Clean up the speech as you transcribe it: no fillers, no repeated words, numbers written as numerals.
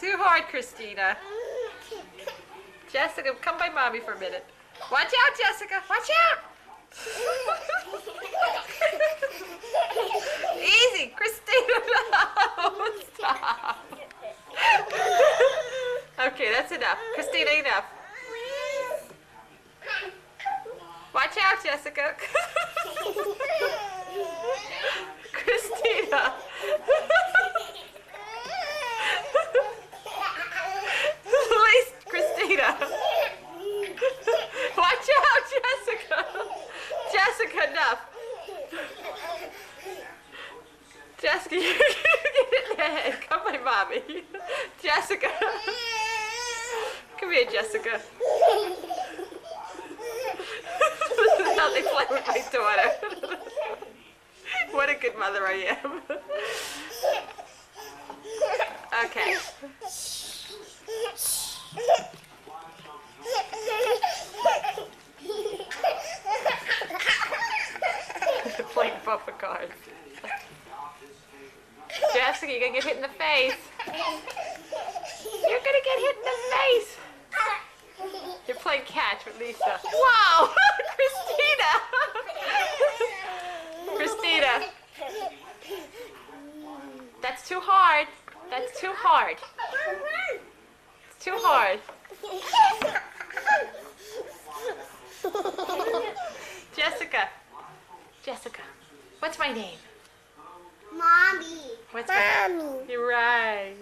too hard, Christina. Jessica, come by mommy for a minute. Watch out, Jessica. Watch out. Easy, Christina. No, stop. Okay, that's enough. Christina, enough. Watch out, Jessica. Christina. Please, Christina. Watch out, Jessica. Jessica, enough. Jessica, you get in the head. Come by mommy. Jessica. Come here, Jessica. This is how they play with my daughter. What a good mother I am. Okay. Playing bumper cards. Jessica, you're gonna get hit in the face. You're gonna get hit in the face. You're playing catch with Lisa. Wow! Christina! Christina! That's too hard. That's too hard. It's too hard. Jessica. Jessica. What's my name? Mommy. What's my name? You're right.